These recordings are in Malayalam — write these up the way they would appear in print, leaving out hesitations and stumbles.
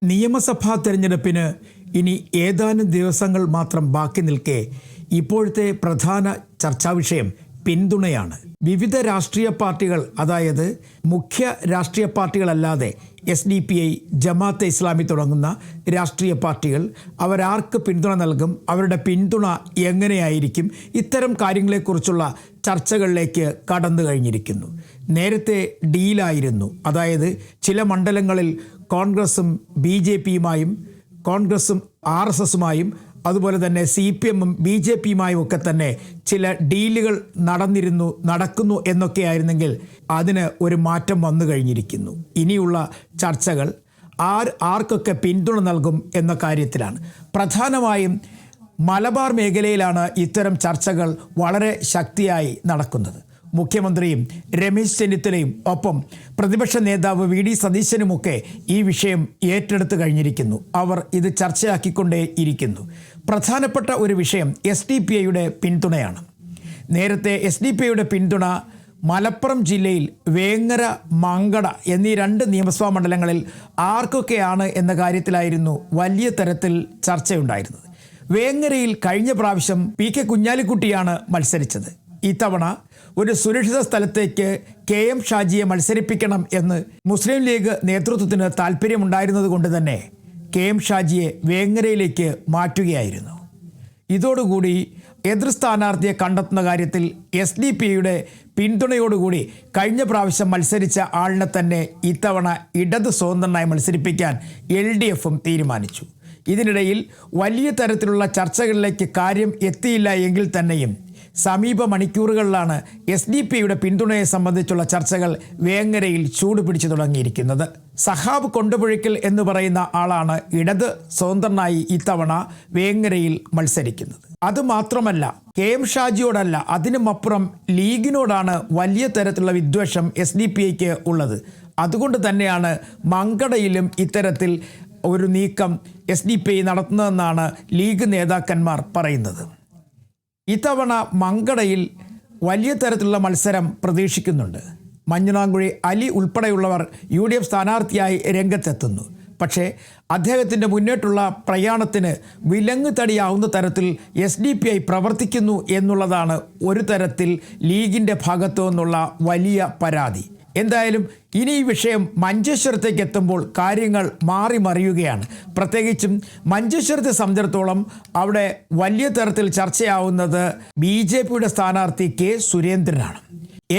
നിയമസഭാ തെരഞ്ഞെടുപ്പിന് ഇനി ഏതാനും ദിവസങ്ങൾ മാത്രം ബാക്കി നിൽക്കെ ഇപ്പോഴത്തെ പ്രധാന ചർച്ചാവിഷയം പിന്തുണയാണ്. വിവിധ രാഷ്ട്രീയ പാർട്ടികൾ, അതായത് മുഖ്യ രാഷ്ട്രീയ പാർട്ടികളല്ലാതെ SDPI, ജമാഅത്തെ ഇസ്ലാമി തുടങ്ങുന്ന രാഷ്ട്രീയ പാർട്ടികൾ അവരാർക്ക് പിന്തുണ നൽകും, അവരുടെ പിന്തുണ എങ്ങനെയായിരിക്കും, ഇത്തരം കാര്യങ്ങളെക്കുറിച്ചുള്ള ചർച്ചകളിലേക്ക് കടന്നു കഴിഞ്ഞിരിക്കുന്നു. നേരത്തെ ഡീലായിരുന്നു, അതായത് ചില മണ്ഡലങ്ങളിൽ കോൺഗ്രസും BJPയുമായും കോൺഗ്രസും RSSുമായും അതുപോലെ തന്നെ CPMും BJPയുമായും ഒക്കെ തന്നെ ചില ഡീലുകൾ നടക്കുന്നു എന്നൊക്കെയായിരുന്നെങ്കിൽ അതിന് ഒരു മാറ്റം വന്നു കഴിഞ്ഞിരിക്കുന്നു. ഇനിയുള്ള ചർച്ചകൾ ആർക്കൊക്കെ പിന്തുണ നൽകും എന്ന കാര്യത്തിലാണ്. പ്രധാനമായും മലബാർ മേഖലയിലാണ് ഇത്തരം ചർച്ചകൾ വളരെ ശക്തിയായി നടക്കുന്നത്. മുഖ്യമന്ത്രിയും രമേശ് ചെന്നിത്തലയും ഒപ്പം പ്രതിപക്ഷ നേതാവ് VD സതീശനുമൊക്കെ ഈ വിഷയം ഏറ്റെടുത്തു കഴിഞ്ഞിരിക്കുന്നു. അവർ ഇത് ചർച്ചയാക്കിക്കൊണ്ടേ ഇരിക്കുന്നു. പ്രധാനപ്പെട്ട ഒരു വിഷയം SDPIയുടെ പിന്തുണയാണ്. നേരത്തെ SDPIയുടെ പിന്തുണ മലപ്പുറം ജില്ലയിൽ വേങ്ങര, മങ്കട എന്നീ 2 നിയമസഭാ മണ്ഡലങ്ങളിൽ ആർക്കൊക്കെയാണ് എന്ന കാര്യത്തിലായിരുന്നു വലിയ തരത്തിൽ ചർച്ചയുണ്ടായിരുന്നത്. വേങ്ങരയിൽ കഴിഞ്ഞ പ്രാവശ്യം PK കുഞ്ഞാലിക്കുട്ടിയാണ് മത്സരിച്ചത്. ഇത്തവണ ഒരു സുരക്ഷിത സ്ഥലത്തേക്ക് KM ഷാജിയെ മത്സരിപ്പിക്കണം എന്ന് മുസ്ലിം ലീഗ് നേതൃത്വത്തിന് താല്പര്യമുണ്ടായിരുന്നത് കൊണ്ട് തന്നെ KM ഷാജിയെ വേങ്ങരയിലേക്ക് മാറ്റുകയായിരുന്നു. ഇതോടുകൂടി എതിർ സ്ഥാനാർത്ഥിയെ കണ്ടെത്തുന്ന കാര്യത്തിൽ SDPIയുടെ പിന്തുണയോടുകൂടി കഴിഞ്ഞ പ്രാവശ്യം മത്സരിച്ച ആളിനെ തന്നെ ഇത്തവണ ഇടത് സ്വതന്ത്രനായി മത്സരിപ്പിക്കാൻ LDFും തീരുമാനിച്ചു. ഇതിനിടയിൽ വലിയ തരത്തിലുള്ള ചർച്ചകളിലേക്ക് കാര്യം എത്തിയില്ല എങ്കിൽ തന്നെയും സമീപ മണിക്കൂറുകളിലാണ് SDPIയുടെ പിന്തുണയെ സംബന്ധിച്ചുള്ള ചർച്ചകൾ വേങ്ങരയിൽ ചൂടുപിടിച്ചു തുടങ്ങിയിരിക്കുന്നത്. സഹാബ് കൊണ്ടുപുഴയ്ക്കൽ എന്ന് പറയുന്ന ആളാണ് ഇടത് സ്വതന്ത്രനായി ഇത്തവണ വേങ്ങരയിൽ മത്സരിക്കുന്നത്. അതുമാത്രമല്ല, KM ഷാജിയോടല്ല, അതിനുമപ്പുറം ലീഗിനോടാണ് വലിയ തരത്തിലുള്ള വിദ്വേഷം SDPIക്ക് ഉള്ളത്. അതുകൊണ്ട് തന്നെയാണ് മങ്കടയിലും ഇത്തരത്തിൽ ഒരു നീക്കം SDPI നടത്തുന്നതെന്നാണ് ലീഗ് നേതാക്കന്മാർ പറയുന്നത്. ഇത്തവണ മങ്കടയിൽ വലിയ തരത്തിലുള്ള മത്സരം പ്രതീക്ഷിക്കുന്നുണ്ട്. മഞ്ഞുനാങ്കുഴി അലി ഉൾപ്പെടെയുള്ളവർ UDF സ്ഥാനാർത്ഥിയായി രംഗത്തെത്തുന്നു. പക്ഷേ അദ്ദേഹത്തിൻ്റെ മുന്നോട്ടുള്ള പ്രയാണത്തിന് വിലങ്ങ് തടിയാവുന്ന തരത്തിൽ SDPI പ്രവർത്തിക്കുന്നു എന്നുള്ളതാണ് ഒരു തരത്തിൽ ലീഗിൻ്റെ ഭാഗത്തു നിന്നുള്ള വലിയ പരാതി. എന്തായാലും ഇനി ഈ വിഷയം മഞ്ചേശ്വരത്തേക്ക് എത്തുമ്പോൾ കാര്യങ്ങൾ മാറി മറിയുകയാണ്. പ്രത്യേകിച്ചും മഞ്ചേശ്വരത്തെ സംബന്ധിച്ചിടത്തോളം അവിടെ വലിയ തരത്തിൽ ചർച്ചയാവുന്നത് BJPയുടെ സ്ഥാനാർത്ഥി K സുരേന്ദ്രനാണ്.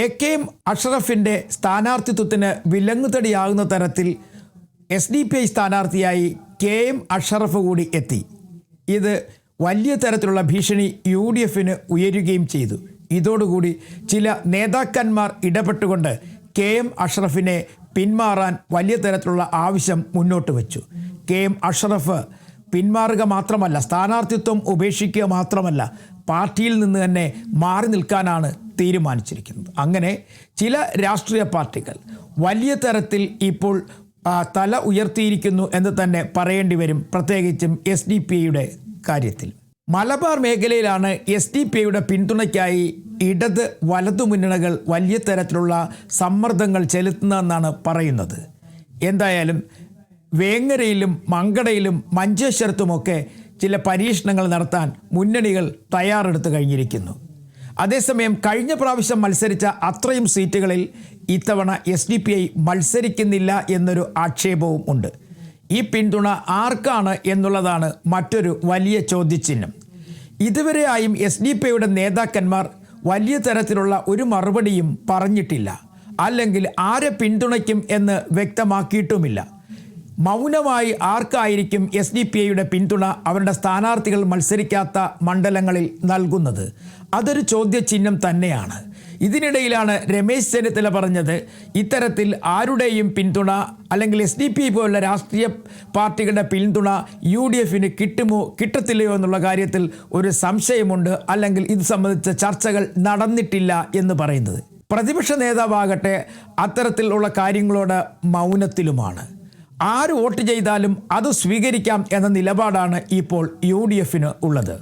AKM അഷ്റഫിൻ്റെ സ്ഥാനാർത്ഥിത്വത്തിന് വിലങ്ങുതടിയാകുന്ന തരത്തിൽ SDPI സ്ഥാനാർത്ഥിയായി KM അഷ്റഫ് കൂടി എത്തി. ഇത് വലിയ തരത്തിലുള്ള ഭീഷണി UDFന് ഉയരുകയും ചെയ്തു. ഇതോടുകൂടി ചില നേതാക്കന്മാർ ഇടപെട്ടുകൊണ്ട് KM അഷ്റഫിനെ പിന്മാറാൻ വലിയ തരത്തിലുള്ള ആവശ്യം മുന്നോട്ട് വെച്ചു. KM അഷ്റഫ് പിന്മാറുക മാത്രമല്ല, സ്ഥാനാർത്ഥിത്വം ഉപേക്ഷിക്കുക മാത്രമല്ല, പാർട്ടിയിൽ നിന്ന് തന്നെ മാറി നിൽക്കാനാണ് തീരുമാനിച്ചിരിക്കുന്നത്. അങ്ങനെ ചില രാഷ്ട്രീയ പാർട്ടികൾ വലിയ തരത്തിൽ ഇപ്പോൾ തല ഉയർത്തിയിരിക്കുന്നു എന്ന് തന്നെ പറയേണ്ടി വരും, പ്രത്യേകിച്ചും SDPIയുടെ കാര്യത്തിൽ. മലബാർ മേഖലയിലാണ് SDPIയുടെ പിന്തുണയ്ക്കായി ഇടത് വലതു മുന്നണികൾ വലിയ തരത്തിലുള്ള സമ്മർദ്ദങ്ങൾ ചെലുത്തുന്നതെന്നാണ് പറയുന്നത്. എന്തായാലും വേങ്ങരയിലും മങ്കടയിലും മഞ്ചേശ്വരത്തുമൊക്കെ ചില പരീക്ഷണങ്ങൾ നടത്താൻ മുന്നണികൾ തയ്യാറെടുത്തു കഴിഞ്ഞിരിക്കുന്നു. അതേസമയം കഴിഞ്ഞ പ്രാവശ്യം മത്സരിച്ച അത്രയും സീറ്റുകളിൽ ഇത്തവണ SDPI മത്സരിക്കുന്നില്ല എന്നൊരു ആക്ഷേപവും ഉണ്ട്. ഈ പിന്തുണ ആർക്കാണ് എന്നുള്ളതാണ് മറ്റൊരു വലിയ ചോദ്യചിഹ്നം. ഇതുവരെയായും SDPIയുടെ നേതാക്കന്മാർ വലിയ തരത്തിലുള്ള ഒരു മറുപടിയും പറഞ്ഞിട്ടില്ല, അല്ലെങ്കിൽ ആരെ പിന്തുണയ്ക്കും എന്ന് വ്യക്തമാക്കിയിട്ടുമില്ല. മൗനമായി ആർക്കായിരിക്കും SDPIയുടെ പിന്തുണ അവരുടെ സ്ഥാനാർത്ഥികൾ മത്സരിക്കാത്ത മണ്ഡലങ്ങളിൽ നൽകുന്നത്? അതൊരു ചോദ്യചിഹ്നം തന്നെയാണ്. ഇതിനിടയിലാണ് രമേശ് ചെന്നിത്തല പറഞ്ഞത് ഇത്തരത്തിൽ ആരുടെയും പിന്തുണ അല്ലെങ്കിൽ SDPI പോലുള്ള രാഷ്ട്രീയ പാർട്ടികളുടെ പിന്തുണ UDFന് കിട്ടുമോ കിട്ടത്തില്ലയോ എന്നുള്ള കാര്യത്തിൽ ഒരു സംശയമുണ്ട്, അല്ലെങ്കിൽ ഇത് സംബന്ധിച്ച ചർച്ചകൾ നടന്നിട്ടില്ല എന്ന് പറയുന്നത്. പ്രതിപക്ഷ നേതാവാകട്ടെ അത്തരത്തിലുള്ള കാര്യങ്ങളോട് മൗനത്തിലുമാണ്. ആര് വോട്ട് ചെയ്താലും അത് സ്വീകരിക്കാം എന്ന നിലപാടാണ് ഇപ്പോൾ UDFന് ഉള്ളത്.